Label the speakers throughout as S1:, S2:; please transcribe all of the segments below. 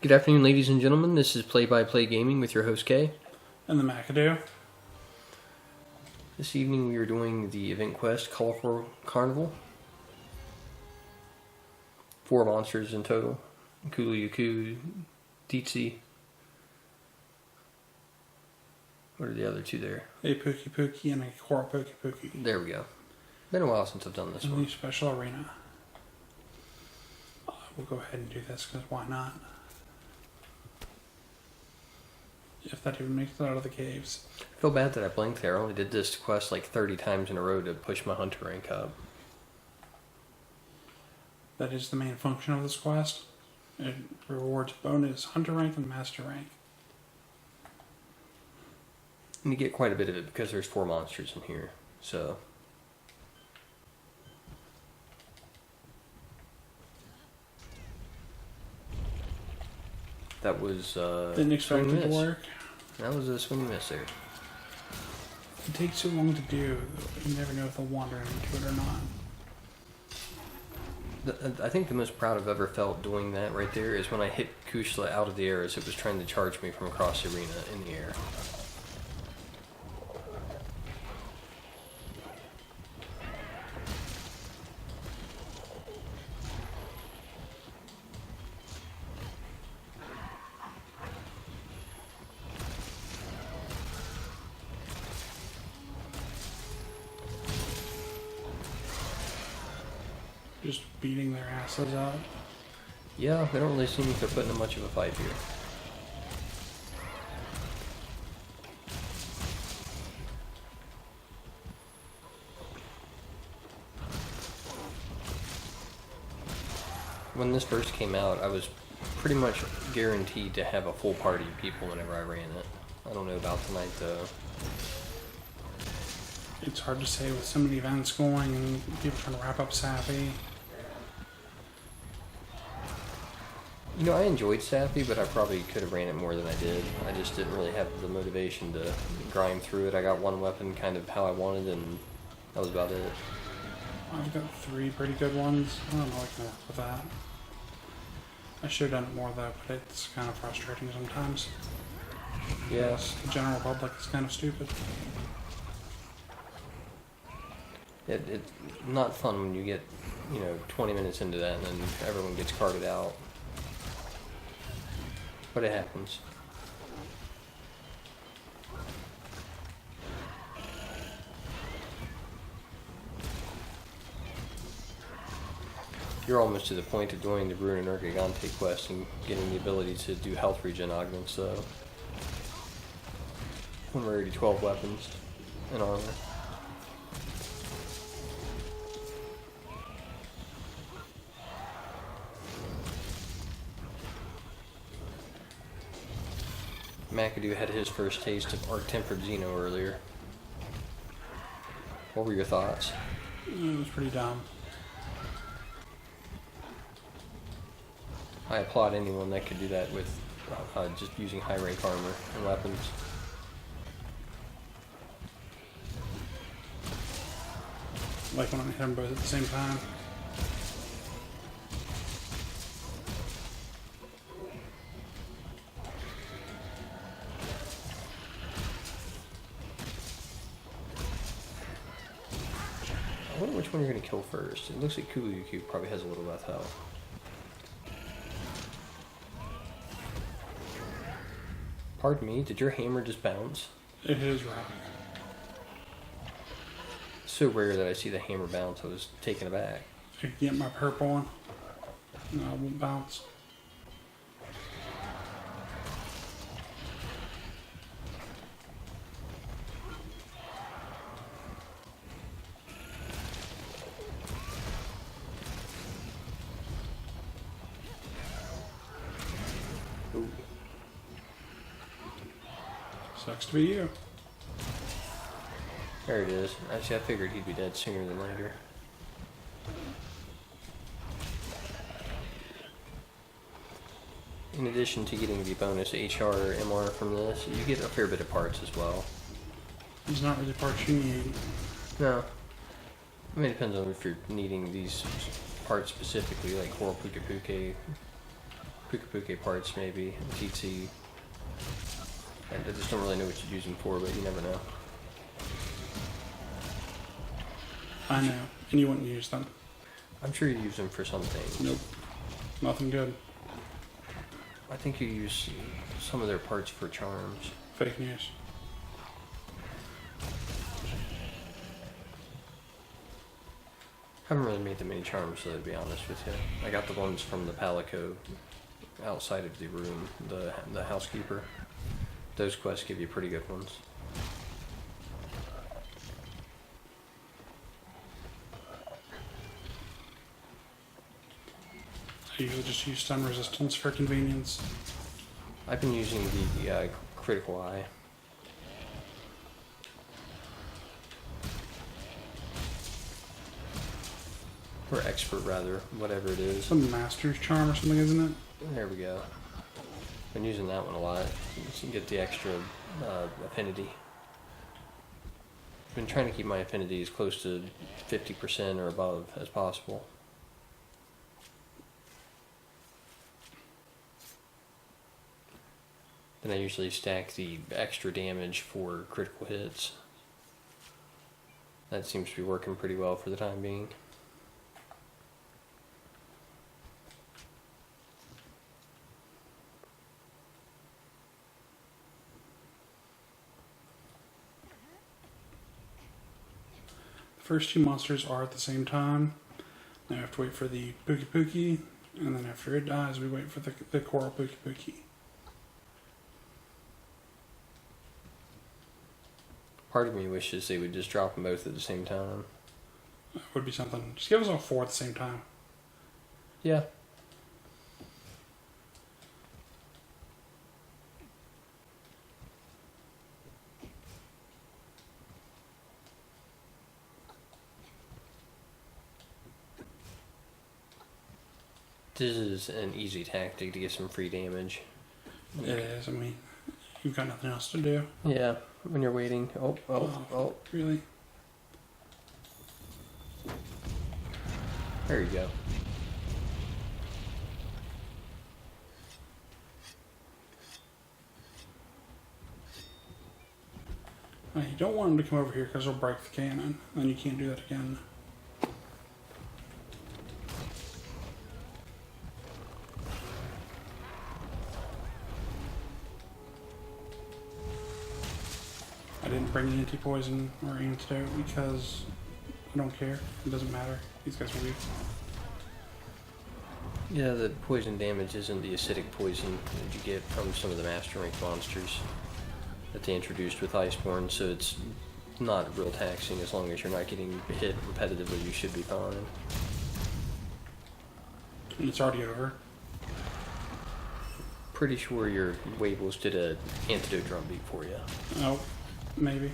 S1: Good afternoon, ladies and gentlemen. This is Play-by-Play Gaming with your host, Kay.
S2: And the McAdoo.
S1: This evening we are doing the event quest, Colorful Carnival. 4 monsters in total. Kulu-Ya-Ku, Tzitzi. What are the other 2 there?
S2: A Pukei-Pukie and a Coral Pukei-Pukei.
S1: There we go. Been a while since I've done this
S2: And
S1: one.
S2: a special arena. We'll go ahead and do this, because why not? If that even makes it out of the caves.
S1: I feel bad that I blinked there. I only did this quest like 30 times in a row to push my hunter rank up.
S2: That is the main function of this quest. It rewards bonus hunter rank and master rank.
S1: And you get quite a bit of it because there's 4 monsters in here. So... that was
S2: Didn't expect it to
S1: miss.
S2: work.
S1: That was a swing miss there.
S2: It takes so long to do. You never know if they'll wander into it or not.
S1: I think the most proud I've ever felt doing that right there is when I hit Kushla out of the air as it was trying to charge me from across the arena in the air.
S2: Just beating their asses up.
S1: Yeah, they don't really seem like they're putting up much of a fight here. When this first came out, I was pretty much guaranteed to have a full party of people whenever I ran it. I don't know about tonight though.
S2: It's hard to say with so many events going and people trying to wrap up Sappy.
S1: You know, I enjoyed Sappy, but I probably could have ran it more than I did. I just didn't really have the motivation to grind through it. I got one weapon kind of how I wanted, and that was about it.
S2: I've got 3 pretty good ones. I don't know if I can work with that. I should have done it more though, but it's kind of frustrating sometimes.
S1: Yes.
S2: The general public is kind of stupid.
S1: It's not fun when you get, 20 minutes into that and then everyone gets carted out. But it happens. You're almost to the point of doing the Brune and Gigante quest and getting the ability to do health regen augments, so... when we're already 12 weapons and armor. McAdoo had his first taste of Arc-Tempered Xeno earlier. What were your thoughts?
S2: It was pretty dumb.
S1: I applaud anyone that could do that with just using high rank armor and weapons.
S2: Like when I hit them both at the same time.
S1: I wonder which one you're going to kill first. It looks like Kulu-Ya-Ku probably has a little less health. Pardon me, did your hammer just bounce?
S2: It is rock.
S1: It's so rare that I see the hammer bounce, I was taken aback.
S2: I could get my purple one. No, it won't bounce.
S1: Ooh.
S2: Sucks to be you.
S1: There it is. Actually, I figured he'd be dead sooner than later. In addition to getting the bonus HR or MR from this, you get a fair bit of parts as well.
S2: There's not really parts you need.
S1: No. I mean, it depends on if you're needing these parts specifically, like Coral Pukei-Pukei. Pukei-Pukie parts, maybe. Tzitzi. I just don't really know what you'd use them for, but you never know.
S2: I know, and you wouldn't use them.
S1: I'm sure you use them for some things.
S2: Nope. Nothing good.
S1: I think you use some of their parts for charms.
S2: Fake news.
S1: Haven't really made that many charms, though, to be honest with you. I got the ones from the Palico outside of the room, the housekeeper. Those quests give you pretty good ones.
S2: I usually just use stun resistance for convenience.
S1: I've been using the critical eye. Or expert, rather, whatever it is.
S2: Some master's charm or something, isn't it?
S1: There we go. Been using that one a lot. You can get the extra affinity. Been trying to keep my affinity as close to 50% or above as possible. Then I usually stack the extra damage for critical hits. That seems to be working pretty well for the time being.
S2: The first two monsters are at the same time. Now we have to wait for the Pukei-Pukie, and then after it dies, we wait for the Coral Pukei-Pukei.
S1: Part of me wishes they would just drop them both at the same time.
S2: That would be something. Just give us all four at the same time.
S1: Yeah. This is an easy tactic to get some free damage.
S2: It is. I mean, you've got nothing else to do.
S1: Yeah, when you're waiting. Oh.
S2: Really?
S1: There you go.
S2: You don't want them to come over here because they'll break the cannon, and you can't do that again. I didn't bring anti-poison or antidote because I don't care. It doesn't matter. These guys are weak.
S1: Yeah, the poison damage isn't the acidic poison that you get from some of the Master Rank monsters that they introduced with Iceborne, so it's not real taxing as long as you're not getting hit repetitively. You should be fine.
S2: And it's already over.
S1: Pretty sure your Wables did an antidote drumbeat for you.
S2: Oh, maybe.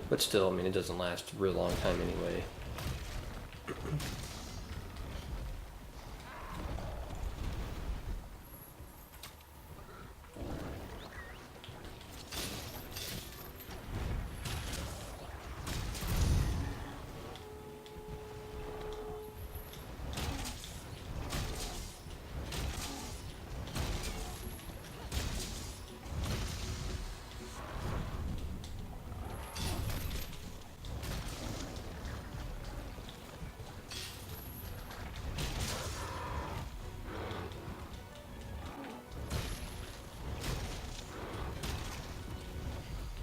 S1: But still, I mean, it doesn't last a real long time anyway.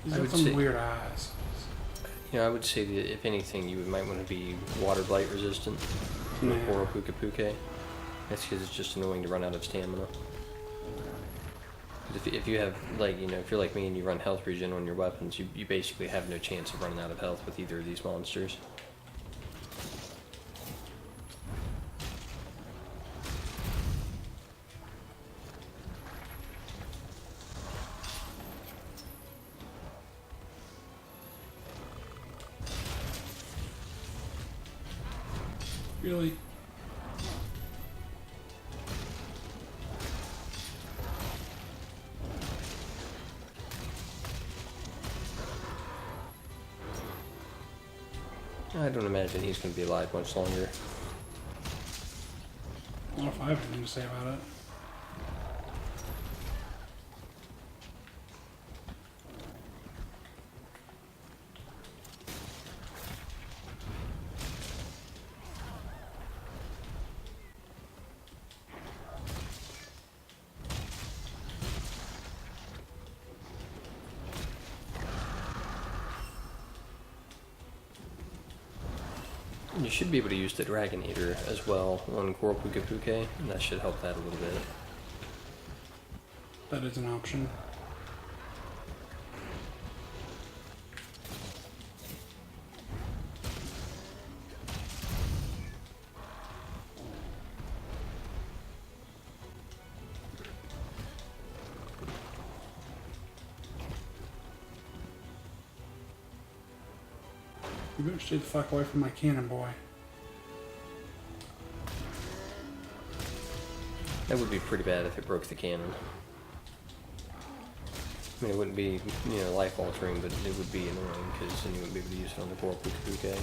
S2: He's
S1: I
S2: got
S1: would
S2: some
S1: say-
S2: weird eyes.
S1: You know, I would say that if anything, you might want to be water blight resistant to the
S2: Yeah.
S1: Coral Pukei-Pukei. That's because it's just annoying to run out of stamina. 'Cause if you have, like, you know, if you're like me and you run health regen on your weapons, you basically have no chance of running out of health with either of these monsters.
S2: Really?
S1: I don't imagine he's going to be alive much longer.
S2: I have anything to say about it.
S1: You should be able to use the Dragon Eater as well on Coral Pukei-Pukei, and that should help that a little bit.
S2: That is an option. You better stay the fuck away from my cannon boy.
S1: That would be pretty bad if it broke the cannon. I mean, it wouldn't be, life altering, but it would be annoying because then you wouldn't be able to use it on the Coral Pukei-Pukei.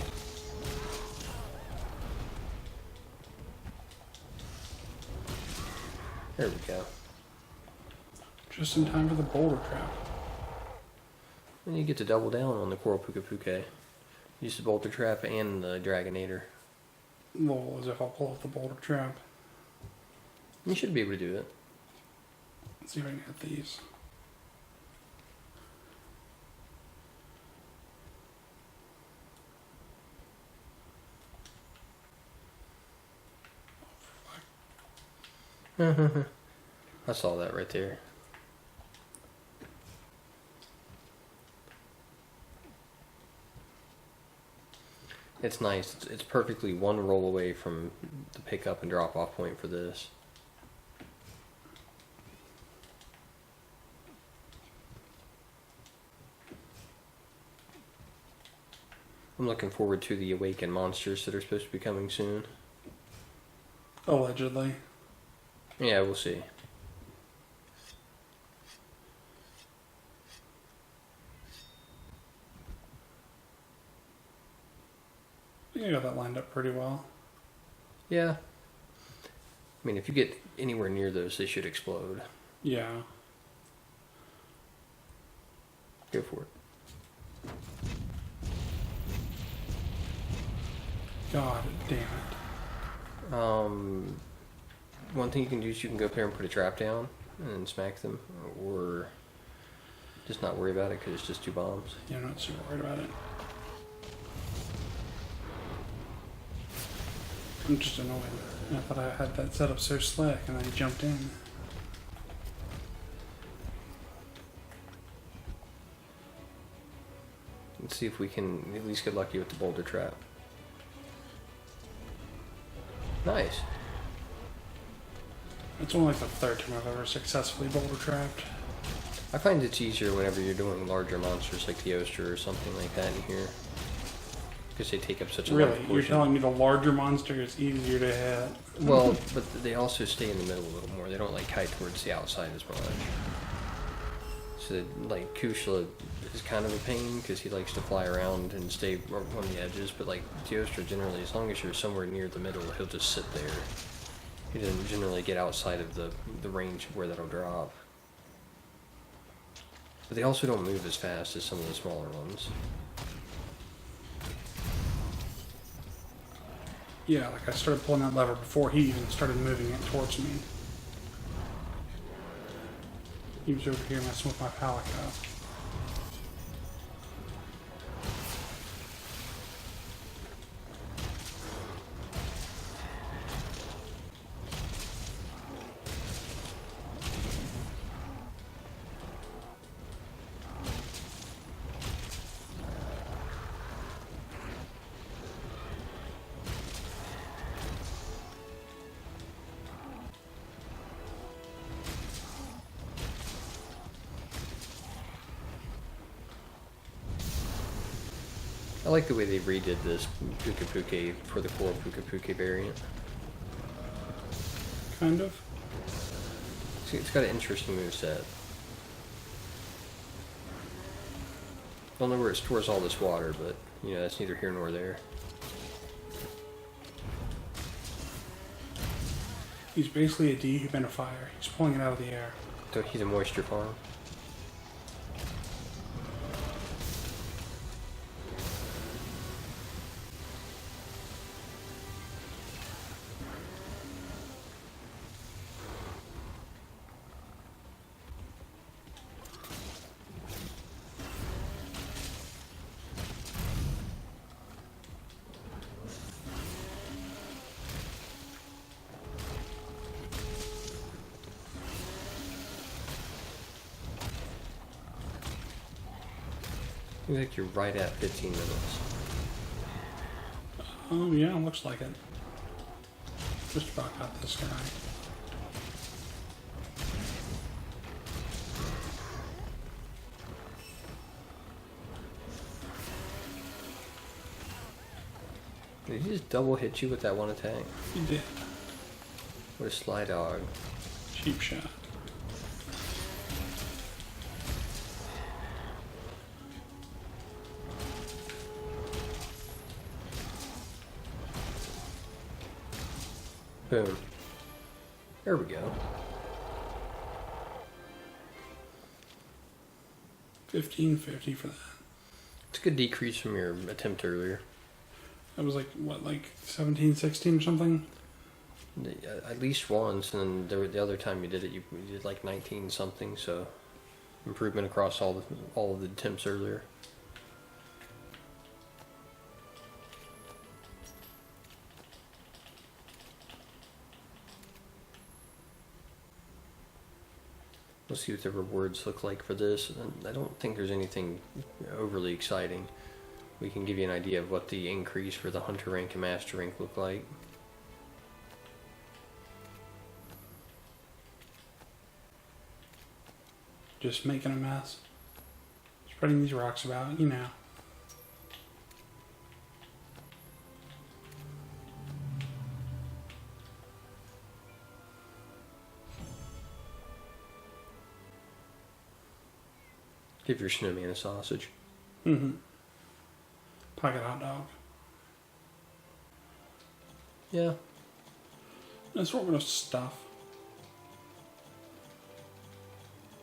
S1: There we go.
S2: Just in time for the boulder trap.
S1: And you get to double down on the Coral Pukei-Pukei. Use the boulder trap and the Dragonator.
S2: Well, as if I'll pull off the boulder trap.
S1: You should be able to do it.
S2: Let's see if I can get these.
S1: I saw that right there. It's nice. It's perfectly one roll away from the pickup and drop off point for this. I'm looking forward to the awakened monsters that are supposed to be coming soon.
S2: Allegedly.
S1: Yeah, we'll see.
S2: I think I got that lined up pretty well.
S1: Yeah. I mean, if you get anywhere near those, they should explode.
S2: Yeah.
S1: Go for it.
S2: God damn it.
S1: One thing you can do is you can go up there and put a trap down and smack them, or just not worry about it because it's just 2 bombs.
S2: Yeah, I'm not super worried about it. I'm just annoyed. I thought I had that set up so slick and then he jumped in.
S1: Let's see if we can at least get lucky with the boulder trap. Nice.
S2: It's only like the 3rd time I've ever successfully boulder trapped.
S1: I find it's easier whenever you're doing larger monsters like the Oster or something like that in here. Because they take up such a large
S2: Really?
S1: portion.
S2: You're telling me the larger monster is easier to hit?
S1: Well, but they also stay in the middle a little more. They don't like kite towards the outside as much. So like Kushla is kind of a pain because he likes to fly around and stay on the edges. But like Teostra generally, as long as you're somewhere near the middle, he'll just sit there. He doesn't generally get outside of the range of where that'll drop. But they also don't move as fast as some of the smaller ones.
S2: Yeah, like I started pulling that lever before he even started moving it towards me. He was over here messing with my palico.
S1: I like the way they redid this Pukei-Pukei for the Coral Pukei-Pukei variant.
S2: Kind of.
S1: It's got an interesting moveset. I don't know where it stores all this water, but that's neither here nor there.
S2: He's basically a dehumidifier. He's pulling it out of the air.
S1: So he's a moisture farm. Looks like you're right at 15 minutes.
S2: Oh, yeah, looks like it. Just about got this guy.
S1: Did he just double hit you with that one attack?
S2: He did.
S1: What a sly dog.
S2: Cheap shot.
S1: Boom. There we go.
S2: 1550 for that.
S1: It's a good decrease from your attempt earlier.
S2: That was like, what, like 17, 16 or something?
S1: At least once, and then the other time you did it, you did like 19 something, so improvement across all of the attempts earlier. We'll see what the rewards look like for this. I don't think there's anything overly exciting. We can give you an idea of what the increase for the Hunter rank and Master rank look like.
S2: Just making a mess. Spreading these rocks about, you know.
S1: Give your snowman a sausage.
S2: Mm-hmm. Pocket hot dog.
S1: Yeah.
S2: Assortment of stuff.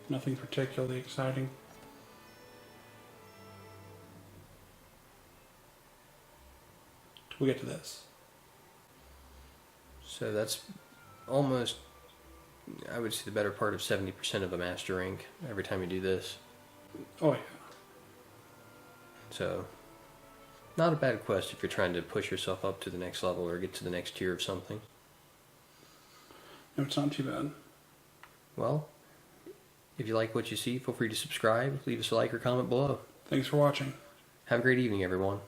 S2: Nothing particularly exciting. Till we get to this.
S1: So that's almost, I would say, the better part of 70% of a Master rank every time you do this.
S2: Oh yeah.
S1: So, not a bad quest if you're trying to push yourself up to the next level or get to the next tier of something.
S2: No, it's not too bad.
S1: Well, if you like what you see, feel free to subscribe, leave us a like or comment below.
S2: Thanks for watching.
S1: Have a great evening, everyone.